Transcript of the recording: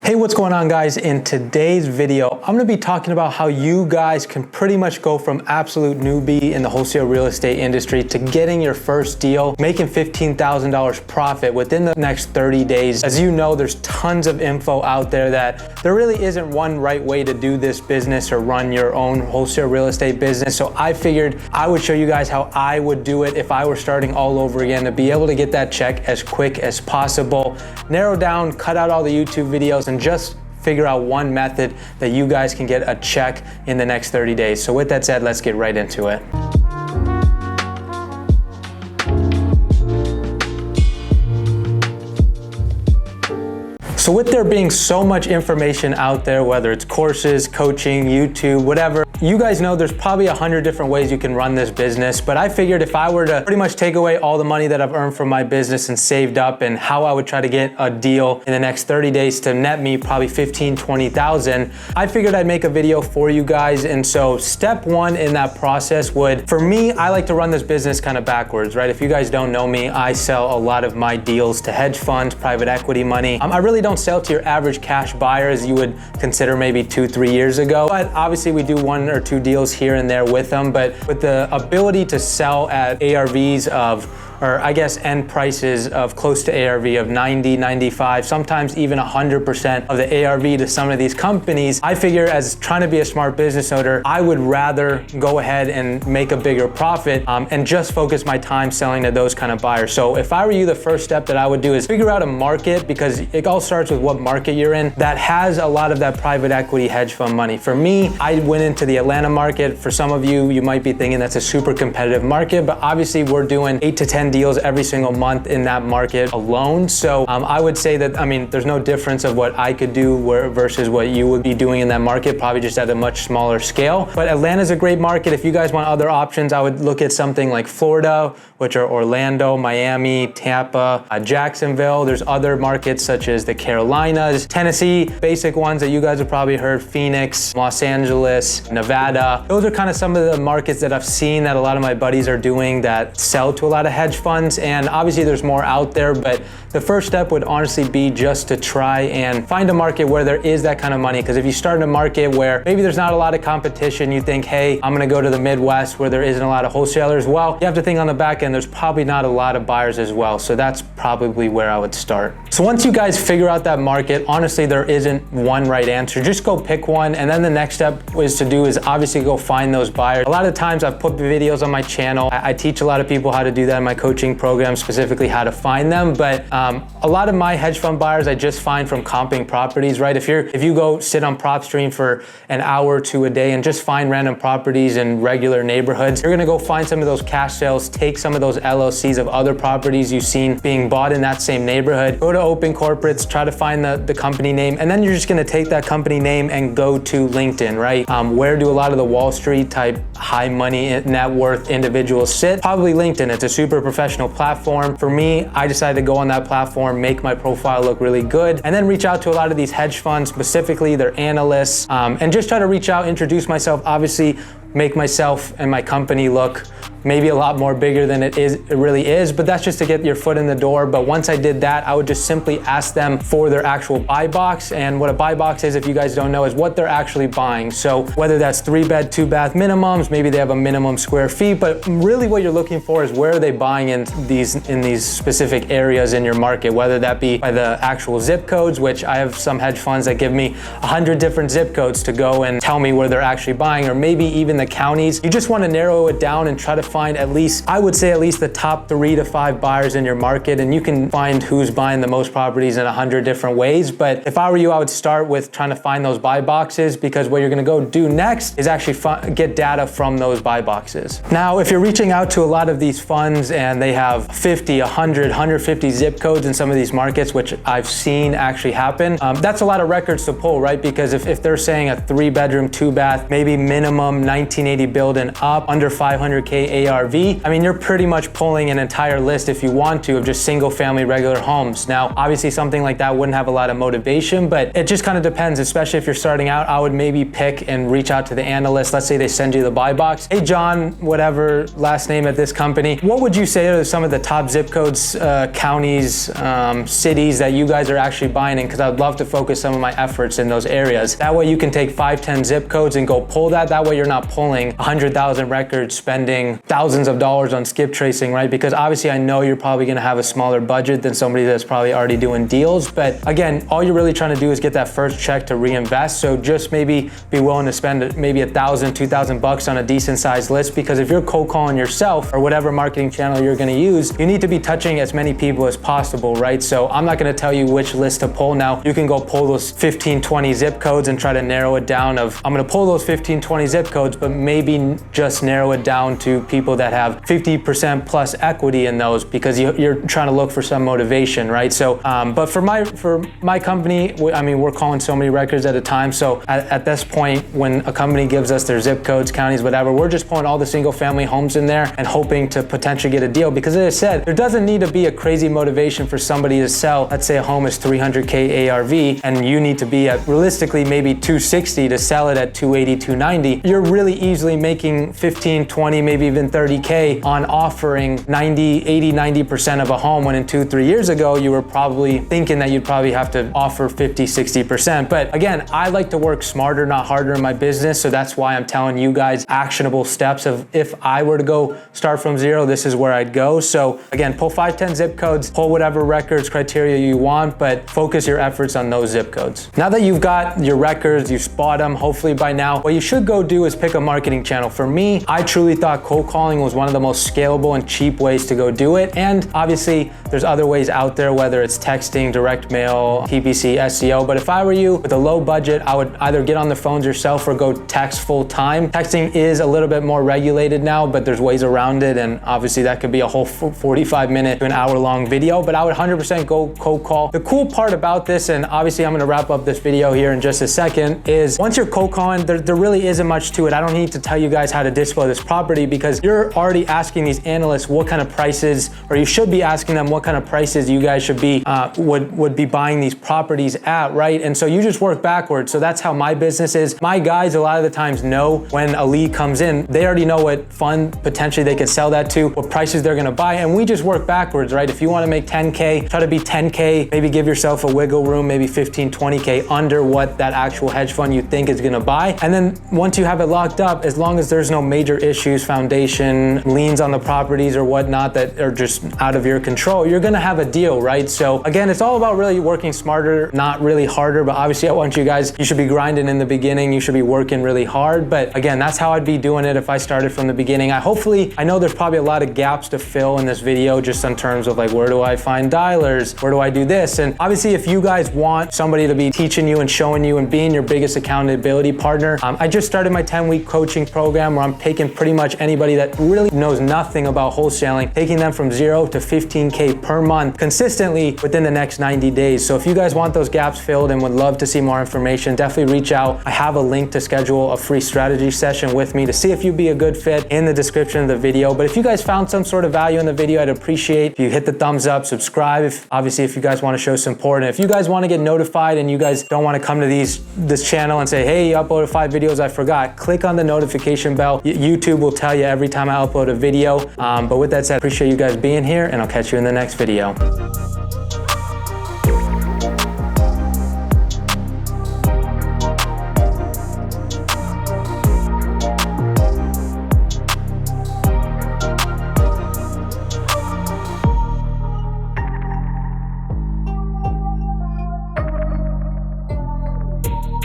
Hey, what's going on, guys? In today's video, I'm gonna be talking about how you guys can pretty much go from absolute newbie in the wholesale real estate industry to getting your first deal, making $15,000 profit within the next 30 days. As you know, there's tons of info out there that there really isn't one right way to do this business or run your own wholesale real estate business. So I figured I would show you guys how I would do it if I were starting all over again, to be able to get that check as quick as possible, narrow down, cut out all the YouTube videos, and just figure out one method that you guys can get a check in the next 30 days. So with that said, let's get right into it. So with there being so much information out there, whether it's courses, coaching, YouTube, whatever, you guys know there's probably 100 different ways you can run this business. But I figured if I were to pretty much take away all the money that I've earned from my business and saved up, and how I would try to get a deal in the next 30 days to net me probably 15, 20,000, I figured I'd make a video for you guys. And so step one in that process would, for me, I like to run this business kind of backwards, right? If you guys don't know me, I sell a lot of my deals to hedge funds, private equity money. I really don't sell to your average cash buyer as you would consider maybe 2-3 years ago. But obviously we do 1 or 2 deals here and there with them. But with the ability to sell at ARVs of, or I guess end prices of close to ARV of 90, 95, sometimes even 100% of the ARV to some of these companies, I figure as trying to be a smart business owner, I would rather go ahead and make a bigger profit and just focus my time selling to those kind of buyers. So if I were you, the first step that I would do is figure out a market, because it all starts with what market you're in, that has a lot of that private equity hedge fund money. For me, I went into the Atlanta market. For some of you, you might be thinking that's a super competitive market, but obviously we're doing 8 to 10 deals every single month in that market alone. So I would say that, I mean, there's no difference of what I could do versus what you would be doing in that market, probably just at a much smaller scale. But Atlanta's a great market. If you guys want other options, I would look at something like Florida, which are Orlando, Miami, Tampa, Jacksonville. There's other markets such as the Carolinas, Tennessee, basic ones that you guys have probably heard, Phoenix, Los Angeles, Nevada. Those are kind of some of the markets that I've seen that a lot of my buddies are doing that sell to a lot of hedge funds. And obviously there's more out there, but the first step would honestly be just to try and find a market where there is that kind of money. Because if you start in a market where maybe there's not a lot of competition, you think, hey, I'm gonna go to the Midwest where there isn't a lot of wholesalers. Well, you have to think on the back end, there's probably not a lot of buyers as well. So that's probably where I would start. So once you guys figure out that market, honestly, there isn't one right answer. Just go pick one. And then the next step is obviously go find those buyers. A lot of times I've put videos on my channel. I teach a lot of people how to do that in my coaching program, specifically how to find them. But a lot of my hedge fund buyers I just find from comping properties, right? If you go sit on Propstream for an hour or 2 a day and just find random properties in regular neighborhoods, you're gonna go find some of those cash sales, take some of those LLCs of other properties you've seen being bought in that same neighborhood, go to open corporates, try to find the company name, and then you're just gonna take that company name and go to LinkedIn, right? Where do a lot of the Wall Street type high money net worth individuals sit? Probably LinkedIn. It's a super professional platform. For me, I decided to go on that platform, make my profile look really good, and then reach out to a lot of these hedge funds, specifically their analysts, and just try to reach out, introduce myself, obviously make myself and my company look maybe a lot more bigger than it really is, but that's just to get your foot in the door. But once I did that, I would just simply ask them for their actual buy box. And what a buy box is, if you guys don't know, is what they're actually buying. So whether that's 3-bed, 2-bath minimums, maybe they have a minimum square feet, but really what you're looking for is where are they buying in these specific areas in your market, whether that be by the actual zip codes, which I have some hedge funds that give me 100 different zip codes to go and tell me where they're actually buying, or maybe even the counties. You just want to narrow it down and try to find at least, I would say at least the top 3 to 5 buyers in your market, and you can find who's buying the most properties in 100 different ways. But if I were you, I would start with trying to find those buy boxes, because what you're gonna go do next is actually get data from those buy boxes. Now, if you're reaching out to a lot of these funds and they have 50, 100, 150 zip codes in some of these markets, which I've seen actually happen, that's a lot of records to pull, right? Because if they're saying a 3-bedroom, 2-bath, maybe minimum 1980 build and up, under 500K ARV, I mean, you're pretty much pulling an entire list if you want to of just single family regular homes. Now, obviously something like that wouldn't have a lot of motivation, but it just kind of depends, especially if you're starting out. I would maybe pick and reach out to the analyst. Let's say they send you the buy box. Hey, John, whatever last name at this company, what would you say are some of the top zip codes, counties, cities that you guys are actually buying in? Because I'd love to focus some of my efforts in those areas. That way you can take 5, 10 zip codes and go pull that. That way you're not pulling 100,000 records, spending thousands of dollars on skip tracing, right? Because obviously I know you're probably gonna have a smaller budget than somebody that's probably already doing deals. But again, all you're really trying to do is get that first check to reinvest. So just maybe be willing to spend maybe $1,000, $2,000 on a decent sized list, because if you're cold calling yourself or whatever marketing channel you're gonna use, you need to be touching as many people as possible, right? So I'm not gonna tell you which list to pull now. You can go pull those 15, 20 zip codes and try to narrow it down of, I'm gonna pull those 15, 20 zip codes, but maybe just narrow it down to people that have 50% plus equity in those, because you're trying to look for some motivation, right? So, but for my company, I mean, we're calling so many records at a time. So at this point, when a company gives us their zip codes, counties, whatever, we're just pulling all the single family homes in there and hoping to potentially get a deal. Because as I said, there doesn't need to be a crazy motivation for somebody to sell. Let's say a home is 300K ARV and you need to be at realistically maybe 260 to sell it at 280, 290. You're really easily making 15, 20, maybe even 30K on offering 90, 80, 90% of a home, when in 2-3 years ago, you were probably thinking that you'd probably have to offer 50, 60%. But again, I like to work smarter, not harder in my business. So that's why I'm telling you guys actionable steps of, if I were to go start from zero, this is where I'd go. So again, pull 5, 10 zip codes, pull whatever records, criteria you want, but focus your efforts on those zip codes. Now that you've got your records, you've spot them, hopefully by now, what you should go do is pick a marketing channel. For me, I truly thought cold calling was one of the most scalable and cheap ways to go do it. And obviously there's other ways out there, whether it's texting, direct mail, PPC, SEO. But if I were you with a low budget, I would either get on the phones yourself or go text full time. Texting is a little bit more regulated now, but there's ways around it. And obviously that could be a whole 45-minute to an hour-long video, but I would 100% go cold call. The cool part about this, and obviously I'm gonna wrap up this video here in just a second, is once you're cold calling, there really isn't much to it. I don't need to tell you guys how to display this property, because you're already asking these analysts what kind of prices, or you should be asking them what kind of prices you guys should be, would be buying these properties at, right? And so you just work backwards. So that's how my business is. My guys, a lot of the times, know when a lead comes in, they already know what fund potentially they could sell that to, what prices they're gonna buy, and we just work backwards, right? If you wanna make 10K, try to be 10K, maybe give yourself a wiggle room, maybe 15, 20K under what that actual hedge fund you think is gonna buy. And then once you have it locked up, as long as there's no major issues, foundation, liens on the properties or whatnot that are just out of your control, you're gonna have a deal, right? So again, it's all about really working smarter, not really harder, but obviously I want you guys, you should be grinding in the beginning, you should be working really hard. But again, that's how I'd be doing it if I started from the beginning. I know there's probably a lot of gaps to fill in this video, just in terms of like, where do I find dialers? Where do I do this? And obviously if you guys want somebody to be teaching you and showing you and being your biggest accountability partner, I just started my 10-week coaching program where I'm taking pretty much anybody that really knows nothing about wholesaling, taking them from 0 to 15K per month consistently within the next 90 days. So if you guys want those gaps filled and would love to see more information, definitely reach out. I have a link to schedule a free strategy session with me to see if you'd be a good fit in the description of the video. But if you guys found some sort of value in the video, I'd appreciate if you hit the thumbs up, subscribe, obviously if you guys want to show support. And if you guys want to get notified and you guys don't want to come to this channel and say, hey, you uploaded 5 videos, I forgot, click on the notification bell. YouTube will tell you every time I upload a video. But with that said, appreciate you guys being here, and I'll catch you in the next video.